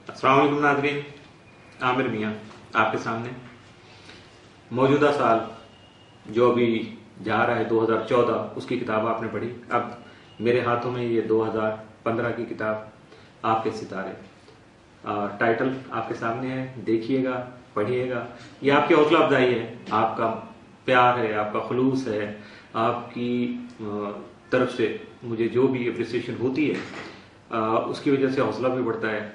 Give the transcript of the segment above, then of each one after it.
अस्सलाम वालेकुम नाज़रीन, आमिर मियाँ आपके सामने। मौजूदा साल जो अभी जा रहा है 2014, उसकी किताब आपने पढ़ी। अब मेरे हाथों में ये 2015 की किताब आपके सितारे, टाइटल आपके सामने है, देखिएगा, पढ़िएगा। ये आपकी हौसला अफजाई है, आपका प्यार है, आपका खलूस है, आपकी तरफ से मुझे जो भी अप्रिसिएशन होती है उसकी वजह से हौसला भी बढ़ता है,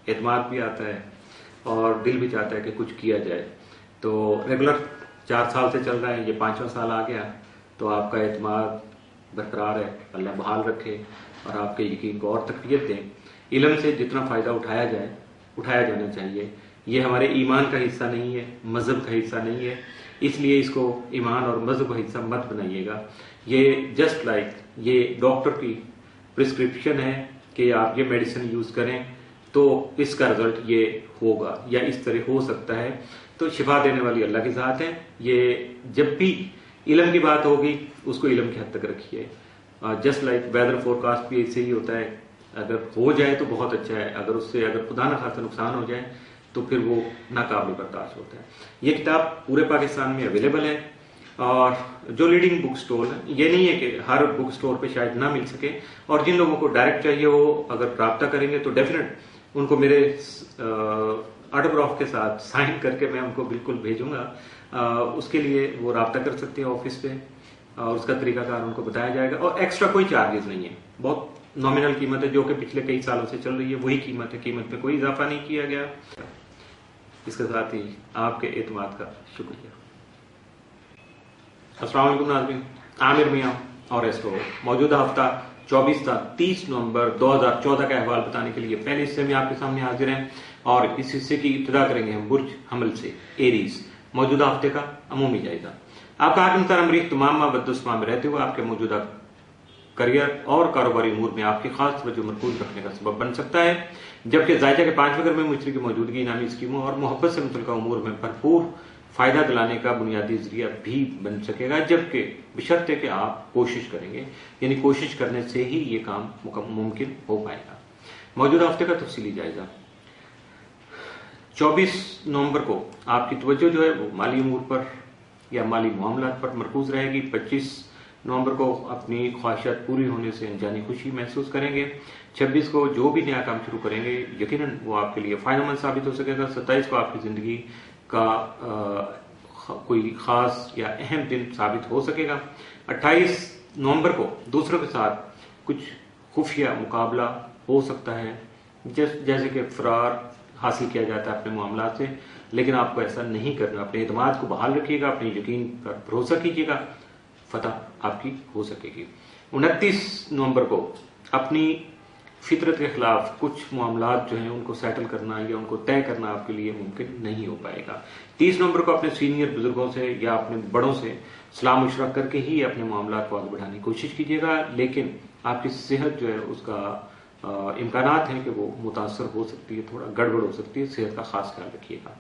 एतमाद भी आता है और दिल भी चाहता है कि कुछ किया जाए। तो रेगुलर 4 साल से चल रहा है, ये 5वां साल आ गया, तो आपका एतमाद बरकरार है, अल्लाह बहाल रखे और आपके यकीन को और तकवीत दें। इल्म से जितना फ़ायदा उठाया जाए, उठाया जाना चाहिए। ये हमारे ईमान का हिस्सा नहीं है, मज़हब का हिस्सा नहीं है, इसलिए इसको ईमान और मज़हब का हिस्सा मत बनाइएगा। ये जस्ट लाइक ये डॉक्टर की प्रिस्क्रिप्शन है कि आप ये मेडिसिन यूज़ करें तो इसका रिजल्ट ये होगा या इस तरह हो सकता है। तो शिफा देने वाली अल्लाह की ज़ात है। ये जब भी इल्म की बात होगी उसको इल्म की हद तक रखिए। जस्ट लाइक वेदर फोरकास्ट भी ऐसे ही होता है, अगर हो जाए तो बहुत अच्छा है, अगर खुदा न खास्ता नुकसान हो जाए तो फिर वो नाकाबिल बर्दाश्त होता है। ये किताब पूरे पाकिस्तान में अवेलेबल है और जो लीडिंग बुक स्टोर है, ये नहीं है कि हर बुक स्टोर पे शायद ना मिल सके, और जिन लोगों को डायरेक्ट चाहिए वो अगर रब्ता करेंगे तो डेफिनेट उनको मेरे ऑटोग्राफ के साथ साइन करके मैं उनको बिल्कुल भेजूंगा। उसके लिए वो रब्ता कर सकते हैं ऑफिस पे और उसका तरीकाकार उनको बताया जाएगा और एक्स्ट्रा कोई चार्जेस नहीं है। बहुत नॉमिनल कीमत है जो कि पिछले कई सालों से चल रही है, वही कीमत है, कीमत में कोई इजाफा नहीं किया गया। इसके साथ ही आपके एतमाद का शुक्रिया। अस्सलाम वालेकुम नाज़रीन, आमिर मियाँ और एस्ट्रो मौजूदा हफ्ता 24 था 30 नवंबर 2014 का अहवाल बताने के लिए पहले हिस्से में आपके सामने हाजिर हैं और इस हिस्से की इब्तिदा करेंगे हम बुर्ज हमल से, एरीज। मौजूदा हफ्ते का अमूमी जायजा। आपका हाकिम अमरीक तमाम बदुस्मा में रहते हुए आपके मौजूदा करियर और कारोबारी उमूर में आपकी खास तवज्जो मरकूज रखने का सबब बन सकता है, जबकि जायजा के 5 फिगर में मुश्तरी की मौजूदगी इनामी स्कीमों और मोहब्बत से मुतल्लिका उमूर में भरपूर फायदा दिलाने का बुनियादी जरिया भी बन सकेगा, जबकि बशर्ते कि आप कोशिश करेंगे, यानी कोशिश करने से ही ये काम मुमकिन हो पाएगा। मौजूदा हफ्ते का तफसीली जायजा। 24 नवंबर को आपकी तवज्जो जो है वो माली उमूर पर या माली मामलात पर मरकूज रहेगी। 25 नवंबर को अपनी ख्वाहिशात पूरी होने से अनजानी खुशी महसूस करेंगे। 26 को जो भी नया काम शुरू करेंगे यकीनन वो आपके लिए फायदेमंद साबित हो सकेगा। 27 को आपकी जिंदगी का कोई खास या अहम दिन साबित हो सकेगा। 28 नवंबर को दूसरों के साथ कुछ खुफिया मुकाबला हो सकता है, जैसे कि फरार हासिल किया जाता है अपने मामला से, लेकिन आपको ऐसा नहीं करना। अपने एतमाद को बहाल रखिएगा, अपने यकीन पर भरोसा कीजिएगा, फतह आपकी हो सकेगी। 29 नवंबर को अपनी फितरत के खिलाफ कुछ मामलात जो हैं उनको सेटल करना या उनको तय करना आपके लिए मुमकिन नहीं हो पाएगा। 30 नवंबर को अपने सीनियर बुजुर्गों से या अपने बड़ों से सलाह मशवरा करके ही अपने मामलात को आगे बढ़ाने की कोशिश कीजिएगा, लेकिन आपकी सेहत जो है उसका इम्कानात हैं कि वो मुतासर हो सकती है, थोड़ा गड़बड़ हो सकती है, सेहत का खास ख्याल रखिएगा।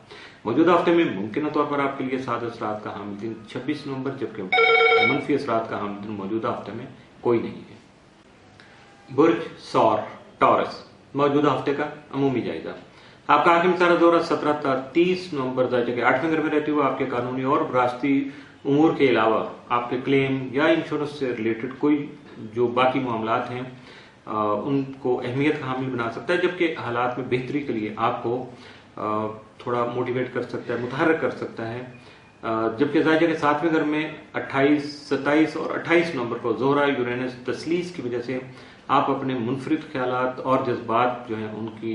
मौजूदा हफ्ते में मुमकिन तौर पर आपके लिए साद असरात का हामिल दिन 26 नवंबर, जबकि मनफी असरात का हामिल दिन मौजूदा हफ्ते में कोई नहीं है। बुर्ज सौर टॉरस। मौजूदा हफ्ते का अमूमी जायजा। आपका हाकिम सारा दौरा 17 था 30 नवंबर दर्जे के 8वें घर में रहते हुए आपके कानूनी और विरासती उमूर के अलावा आपके क्लेम या इंश्योरेंस से रिलेटेड कोई जो बाकी मामलात हैं उनको अहमियत का हामिल बना सकता है, जबकि हालात में बेहतरी के लिए आपको थोड़ा मोटिवेट कर सकता है, मुतहर्रिक कर सकता है। जबकि जायजा के 7वें घर में 28, 27 और 28 नवंबर को जोहरा यूरेनस तस्लीस की वजह से आप अपने मुनफरिद ख्यालात और जज्बात जो हैं उनकी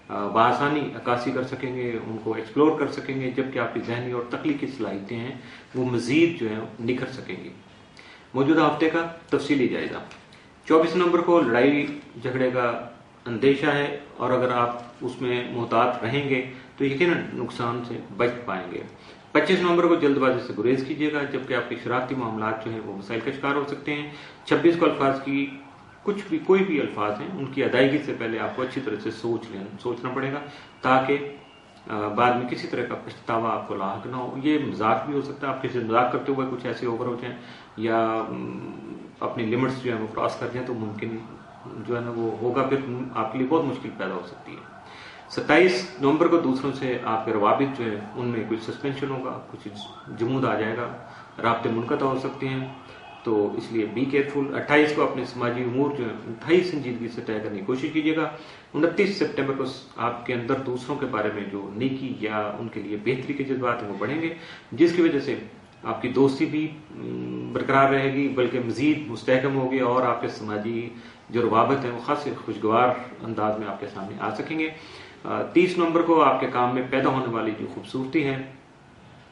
बआसानी अक्कासी कर सकेंगे, उनको एक्सप्लोर कर सकेंगे, जबकि आपकी जहनी और तख्लीकी सलाहियतें हैं वो मजीद जो है निखर सकेंगी। मौजूदा हफ्ते का तफसीली जायजा। 24 नवंबर को लड़ाई झगड़े का अंदेशा है और अगर आप उसमें मोहतात रहेंगे तो यकीनन नुकसान से बच पाएंगे। 25 नवंबर को जल्दबाजी से गुरेज कीजिएगा, जबकि आपके शरारती मामलात जो है वो मसाइल का शिकार हो सकते हैं। 26 को अल्फाज की कोई भी अल्फाज हैं उनकी अदायगी से पहले आपको अच्छी तरह से सोचना पड़ेगा, ताकि बाद में किसी तरह का पछतावा आपको लाहक ना हो। ये मजाक भी हो सकता है, आप किसी मजाक करते हुए कुछ ऐसे ओवर हो जाए या अपनी लिमिट्स जो है वो क्रॉस कर जाए तो मुमकिन जो है ना वो होगा, फिर आपके लिए बहुत मुश्किल पैदा हो सकती है। 27 नवंबर को दूसरों से आपके रवाबित जो है उनमें कुछ सस्पेंशन होगा, कुछ जमूद आ जाएगा, राब्ते मुनक़ता हो सकते हैं, तो इसलिए बी केयरफुल। 28 को अपने समाजी उमूर जो है इंतहाई संजीदगी से तय करने की कोशिश कीजिएगा। 29 सितंबर को आपके अंदर दूसरों के बारे में जो नेकी या उनके लिए बेहतरी के जज्बात हैं वो बढ़ेंगे, जिसकी वजह से आपकी दोस्ती भी बरकरार रहेगी, बल्कि मजीद मुस्तहकम होगी और आपके समाजी जो रवाबत हैं वो खासे खुशगवार अंदाज में आपके सामने आ सकेंगे। 30 नवंबर को आपके काम में पैदा होने वाली जो खूबसूरती है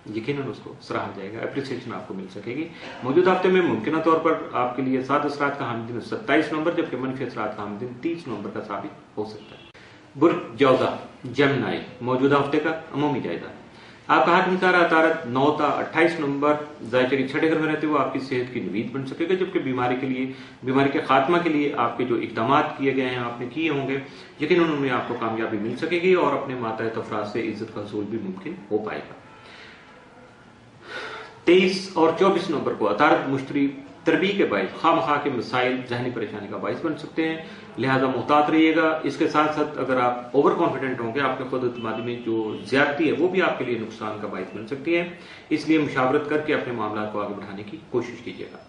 यकीनन उसको सराहा जाएगा, अप्रिसिएशन आपको मिल सकेगी। मौजूदा हफ्ते में मुमकिन तौर पर आपके लिए साद असरात का हामिल दिन 27 नवंबर, जबकि मनफी असरात का हामिल दिन 30 नवंबर का साबित हो सकता है। बुर्ज जौजा जेमिनी, मौजूदा हफ्ते का अमूमी जायजा। आपका हाकिम तारा अतारत 9 ता 28 नवंबर जायचे के छठे घर में रहते हुए आपकी सेहत की नवीद बन सकेगा, जबकि बीमारी के खात्मा के लिए आपके जो इकदाम किए गए हैं, आपने किए होंगे, यकीनन उनमें आपको कामयाबी मिल सकेगी और अपने मातहत अफराद से इज्जत का हसूल भी मुमकिन हो पाएगा। 23 और 24 नवंबर को अतारत मुश्तरी तरबी के बायस खामखा के मसाइल जहनी परेशानी का बायस बन सकते हैं, लिहाजा मुहतात रहिएगा। इसके साथ साथ अगर आप ओवर कॉन्फिडेंट होंगे, आपके खुद एतमादी में जो ज्यादती है वो भी आपके लिए नुकसान का बायस बन सकती है, इसलिए मुशावरत करके अपने मामला को आगे बढ़ाने की कोशिश कीजिएगा।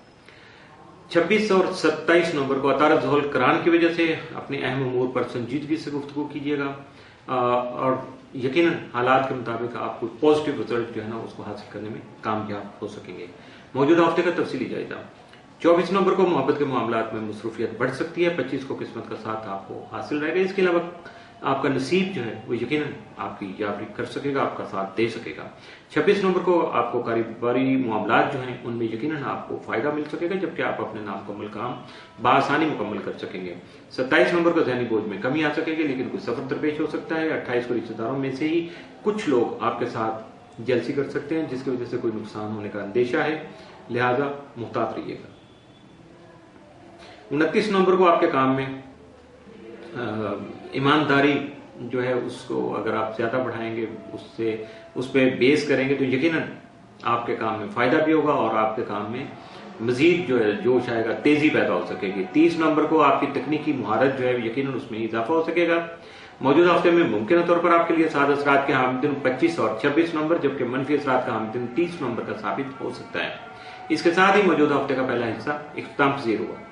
26 और 27 नवंबर को अतारत ज़ुहल करान की वजह से अपने अहम उमूर पर संजीदगी से गुफ्तगू कीजिएगा और यकीनन हालात के मुताबिक आपको पॉजिटिव रिजल्ट जो है ना उसको हासिल करने में कामयाब हो सकेंगे। मौजूदा हफ्ते का तफसीली जायजा। 24 नवंबर को मोहब्बत के मामलात में मसरूफियत बढ़ सकती है। 25 को किस्मत का साथ आपको हासिल रहेगा। इसके अलावा आपका नसीब जो है वो यकीनन आपकी याबरी कर सकेगा, आपका साथ दे सकेगा। 26 नवंबर को आपको कारोबारी मामलात जो हैं उनमें यकीनन आपको फायदा मिल सकेगा, जबकि आप अपने नामुकम्मल काम बआसानी मुकम्मल कर सकेंगे। 27 नवंबर को ज़हनी बोझ में कमी आ सकेगी, लेकिन कोई सफर दरपेश हो सकता है। 28 को रिश्तेदारों में से ही कुछ लोग आपके साथ जलसी कर सकते हैं, जिसकी वजह से कोई नुकसान होने का अंदेशा है, लिहाजा मुहतात रहिएगा। 29 नवंबर को आपके काम में ईमानदारी जो है उसको अगर आप ज्यादा बढ़ाएंगे, उस पर बेस करेंगे, तो यकीनन आपके काम में फायदा भी होगा और आपके काम में मजीद जो है जोश आएगा, तेजी पैदा हो सकेगी। 30 नवंबर को आपकी तकनीकी मुहारत जो है यकीनन उसमें इजाफा हो सकेगा। मौजूदा हफ्ते में मुमकिन तौर पर आपके लिए साद असरात के हामिल दिन 25 और 26 नवंबर, जबकि मनफी असरात का हामिल दिन 30 नवंबर का साबित हो सकता है। इसके साथ ही मौजूदा हफ्ते का पहला हिस्सा इख्तिताम पजीर हुआ।